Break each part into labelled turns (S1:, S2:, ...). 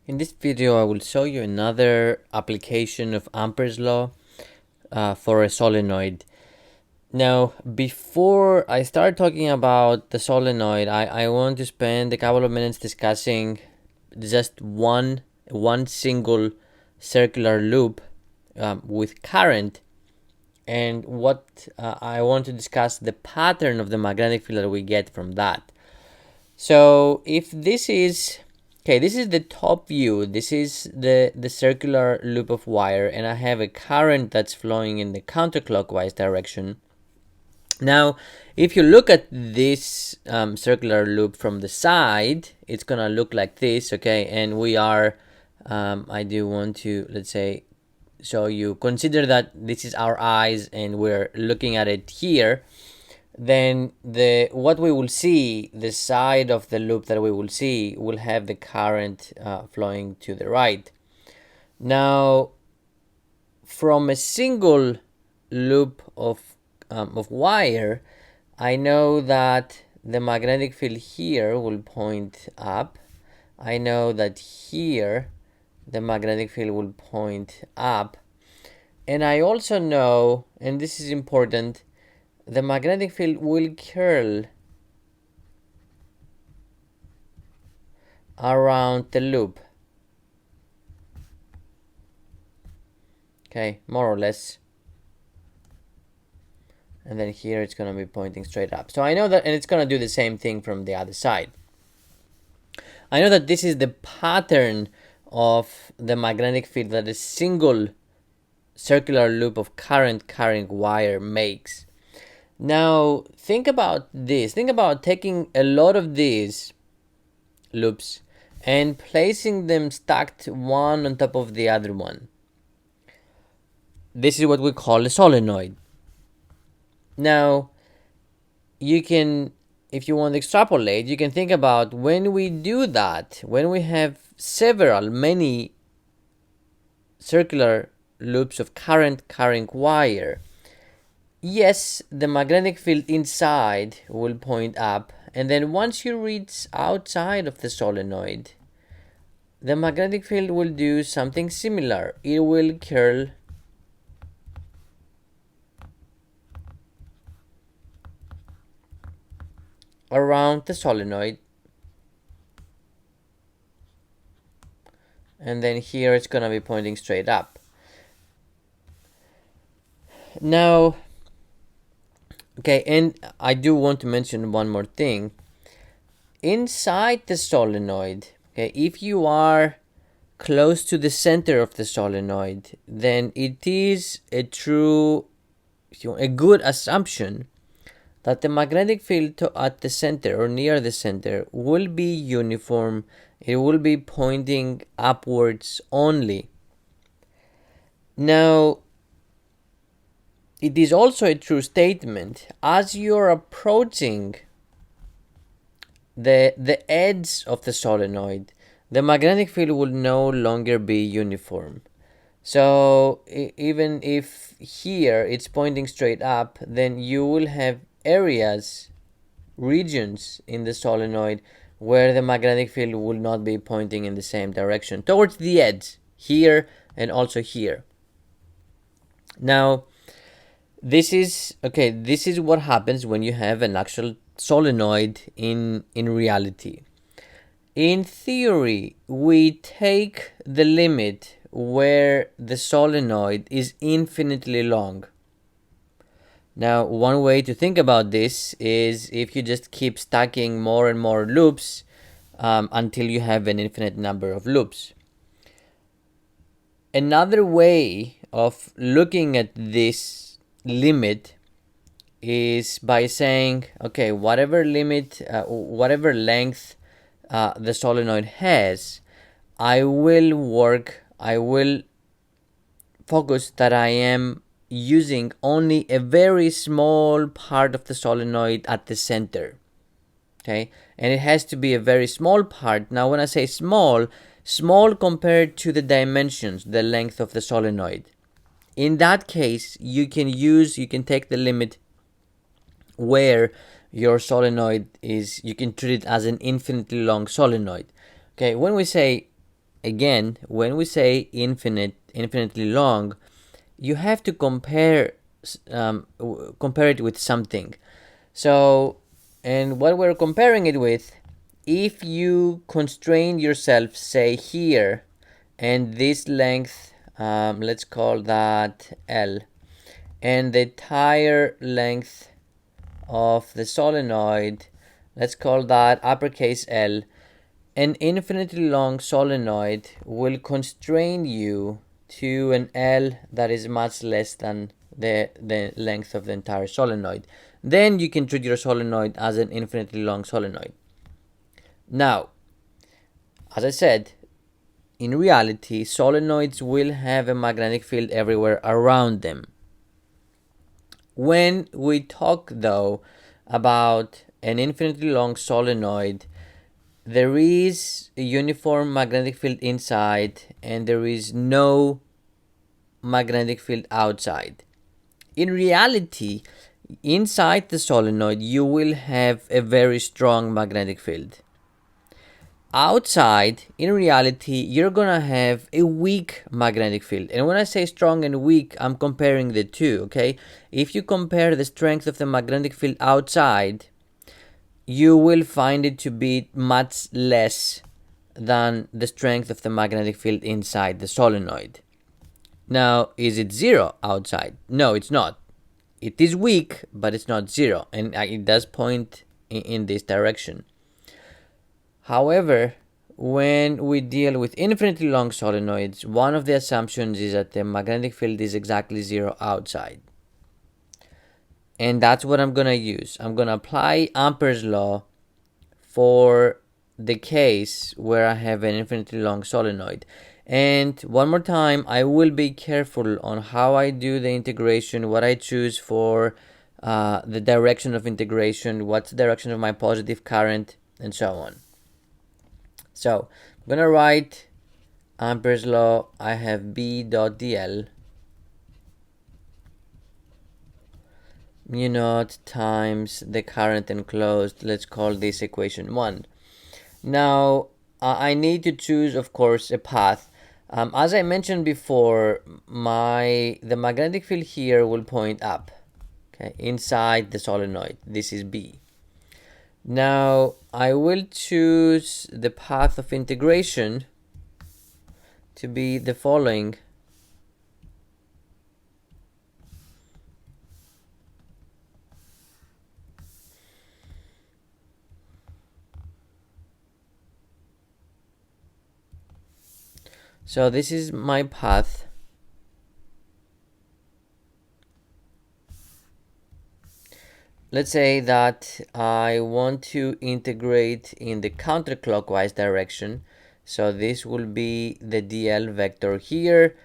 S1: In this video, I will show you another application of Ampere's law for a solenoid. Now, before I start talking about the solenoid, I want to spend a couple of minutes discussing just one single circular loop with current, and what I want to discuss the pattern of the magnetic field that we get from that. So if this is this is the top view. This is the circular loop of wire, and I have a current that's flowing in the counterclockwise direction. Now, if you look at this circular loop from the side, it's gonna look like this, okay? And we are, I do want to, let's say, show you, consider that this is our eyes and we're looking at it here. Then what we will see, the side of the loop that we will see, will have the current flowing to the right. Now, from a single loop of wire, I know that the magnetic field here will point up. I know that here the magnetic field will point up. And I also know, and this is important, the magnetic field will curl around the loop. Okay, more or less. And then here it's going to be pointing straight up. So I know that, and it's going to do the same thing from the other side. I know that this is the pattern of the magnetic field that a single circular loop of current carrying wire makes. Now, think about this. Think about taking a lot of these loops and placing them stacked one on top of the other one. This is what we call a solenoid. Now, you can, if you want to extrapolate, you can think about when we do that, when we have many circular loops of current carrying wire. Yes, the magnetic field inside will point up, and then once you reach outside of the solenoid, the magnetic field will do something similar. It will curl around the solenoid, and then here it's gonna be pointing straight up. Now, okay, and I do want to mention one more thing. Inside the solenoid, okay, if you are close to the center of the solenoid, then it is a good assumption that the magnetic field at the center or near the center will be uniform. It will be pointing upwards only. Now, it is also a true statement, as you're approaching the edge of the solenoid, the magnetic field will no longer be uniform. So even if here it's pointing straight up, then you will have regions in the solenoid where the magnetic field will not be pointing in the same direction, towards the edge, here and also here. Now, this is what happens when you have an actual solenoid in reality. In theory, we take the limit where the solenoid is infinitely long. Now, one way to think about this is if you just keep stacking more and more loops until you have an infinite number of loops. Another way of looking at this limit is by saying, okay, whatever length the solenoid has, I will focus that I am using only a very small part of the solenoid at the center. Okay, and it has to be a very small part. Now, when I say small compared to the dimensions, the length of the solenoid. In that case, you can take the limit where your solenoid is, you can treat it as an infinitely long solenoid. Okay, when we say again, when we say infinitely long, you have to compare it with something. So, and what we're comparing it with, if you constrain yourself, say here, and this length, let's call that L, and the tire length of the solenoid, let's call that uppercase L, an infinitely long solenoid will constrain you to an L that is much less than the length of the entire solenoid. Then you can treat your solenoid as an infinitely long solenoid. Now, as I said, in reality, solenoids will have a magnetic field everywhere around them. When we talk, though, about an infinitely long solenoid, there is a uniform magnetic field inside and there is no magnetic field outside. In reality, inside the solenoid, you will have a very strong magnetic field. Outside, in reality, you're gonna have a weak magnetic field. And when I say strong and weak, I'm comparing the two, okay? If you compare the strength of the magnetic field outside, you will find it to be much less than the strength of the magnetic field inside the solenoid. Now, is it zero outside? No, it's not. It is weak, but it's not zero, and it does point in this direction. However, when we deal with infinitely long solenoids, one of the assumptions is that the magnetic field is exactly zero outside. And that's what I'm going to use. I'm going to apply Ampere's law for the case where I have an infinitely long solenoid. And one more time, I will be careful on how I do the integration, what I choose for the direction of integration, what's the direction of my positive current, and so on. So I'm going to write Ampere's law. I have B dot dl mu naught times the current enclosed. Let's call this equation 1. Now, I need to choose, of course, a path. As I mentioned before, the magnetic field here will point up, okay, inside the solenoid. This is B. Now, I will choose the path of integration to be the following. So this is my path. Let's say that I want to integrate in the counterclockwise direction. So this will be the dl vector here.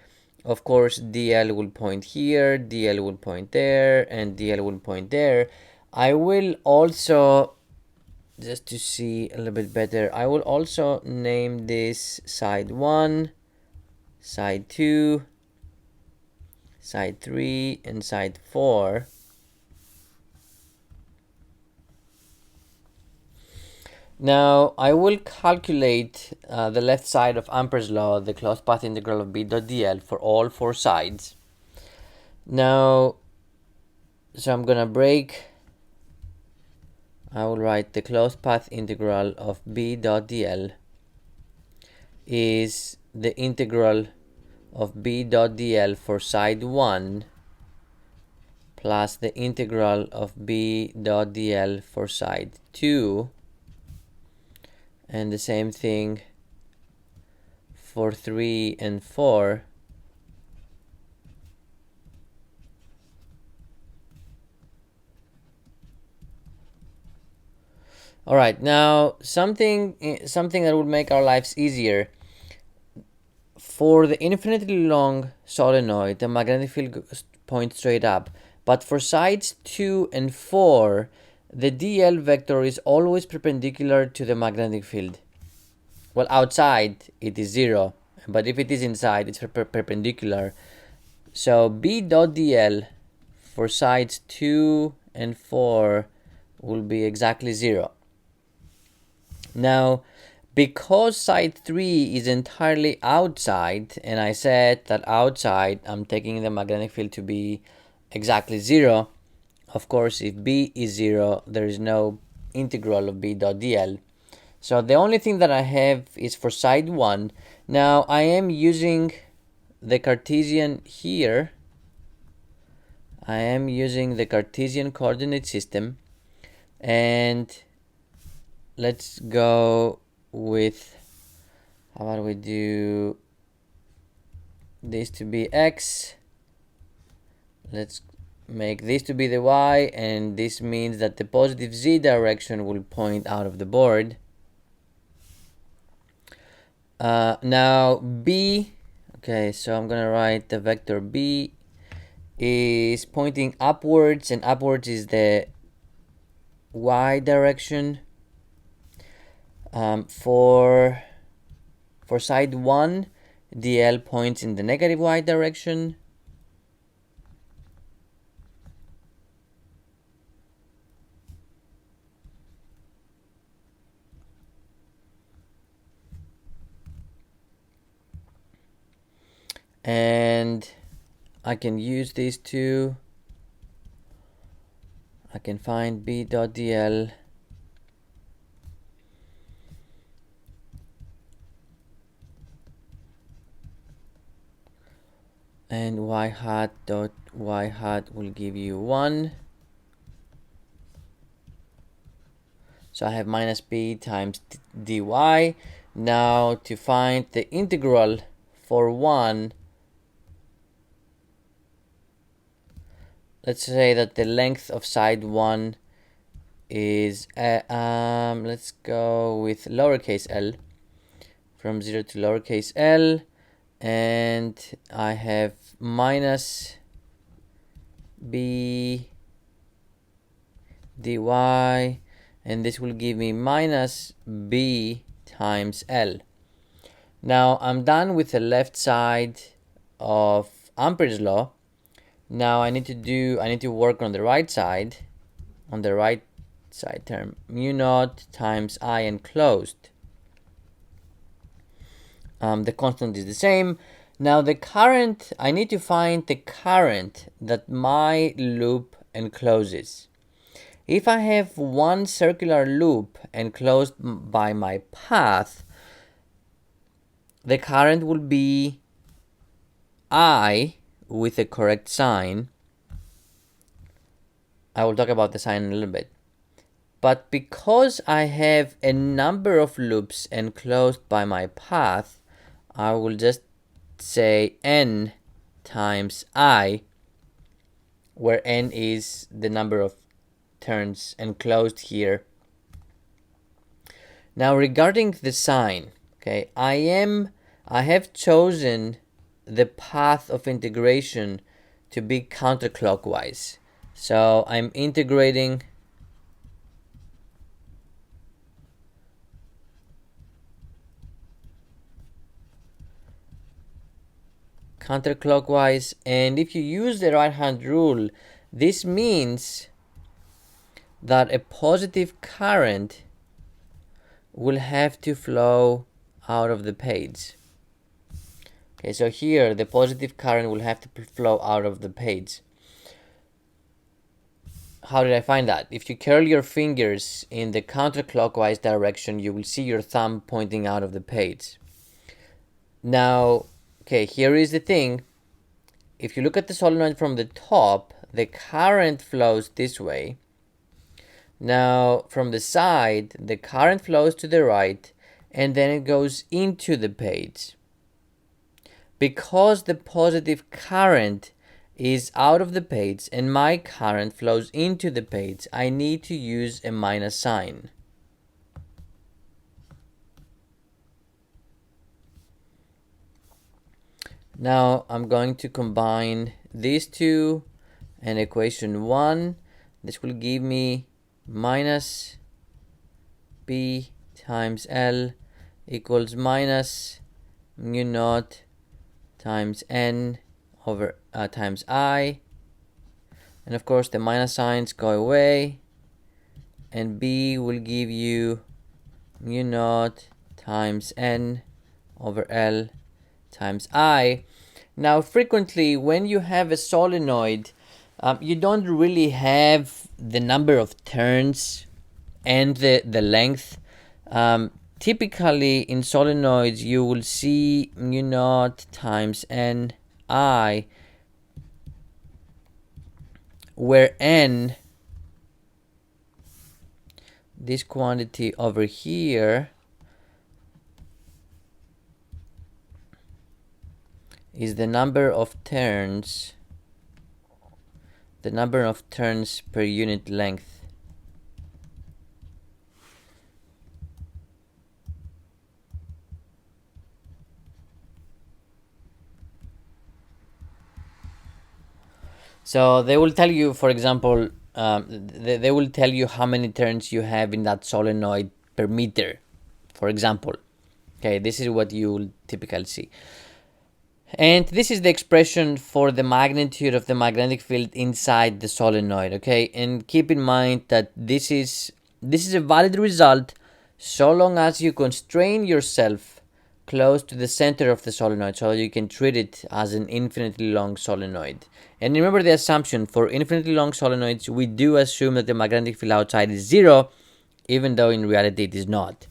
S1: Of course, dl will point here, dl will point there, and dl will point there. I will also, just to see a little bit better, I will also name this side 1, side 2, side 3, and side 4. Now, I will calculate the left side of Ampere's law, the closed path integral of B dot dl for all 4 sides. Now, so I'm gonna break. I will write the closed path integral of B dot dl is the integral of B dot dl for side 1 plus the integral of B dot dl for side 2. And the same thing for 3 and 4. All right, now something that would make our lives easier. For the infinitely long solenoid, the magnetic field points straight up. But for sides 2 and 4, the dl vector is always perpendicular to the magnetic field. Well, outside it is 0, but if it is inside, it's perpendicular. So B dot dl for sides 2 and 4 will be exactly 0. Now, Because side 3 is entirely outside, and I said that outside I'm taking the magnetic field to be exactly 0, of course if B is 0 there is no integral of B dot dl. So the only thing that I have is for side 1. Now I am using the Cartesian here. I am using the Cartesian coordinate system, and let's go with, how about we do this to be x, let's make this to be the y, and this means that the positive z direction will point out of the board. Now b, okay, so I'm gonna write the vector b is pointing upwards, and upwards is the y direction. For side 1, dl points in the negative y direction. And I can use these two. I can find b dot dl and y hat dot y hat will give you 1. So I have minus b times dy. Now to find the integral for 1, let's say that the length of side 1 is, let's go with lowercase l, from 0 to lowercase l, and I have minus b dy, and this will give me minus b times l. Now I'm done with the left side of Ampere's law. Now I need to work on the right side. On the right side term, mu naught times I enclosed. The constant is the same. Now the current, I need to find the current that my loop encloses. If I have one circular loop enclosed by my path, the current will be I with the correct sign. I will talk about the sign in a little bit. But because I have a number of loops enclosed by my path, I will just say n times I, where n is the number of turns enclosed here. Now regarding the sign, okay, I have chosen the path of integration to be counterclockwise. So I'm integrating counterclockwise, and if you use the right hand rule, this means that a positive current will have to flow out of the page. Okay, so here the positive current will have to flow out of the page. How did I find that? If you curl your fingers in the counterclockwise direction, you will see your thumb pointing out of the page. Now, okay, here is the thing. If you look at the solenoid from the top, the current flows this way. Now, from the side, the current flows to the right, and then it goes into the page. Because the positive current is out of the page and my current flows into the page, I need to use a minus sign. Now I'm going to combine these two and equation 1. This will give me minus b times l equals minus mu naught times n over times I, and of course the minus signs go away, and b will give you mu naught times N over L times I. Now, frequently when you have a solenoid, you don't really have the number of turns and the length. Typically in solenoids you will see mu naught times N I, where N, this quantity over here, is the number of turns per unit length. So they will tell you, for example, they will tell you how many turns you have in that solenoid per meter, for example. Okay, this is what you will typically see. And this is the expression for the magnitude of the magnetic field inside the solenoid, okay? And keep in mind that this is a valid result so long as you constrain yourself close to the center of the solenoid, so you can treat it as an infinitely long solenoid. And remember the assumption: for infinitely long solenoids, we do assume that the magnetic field outside is zero, even though in reality it is not.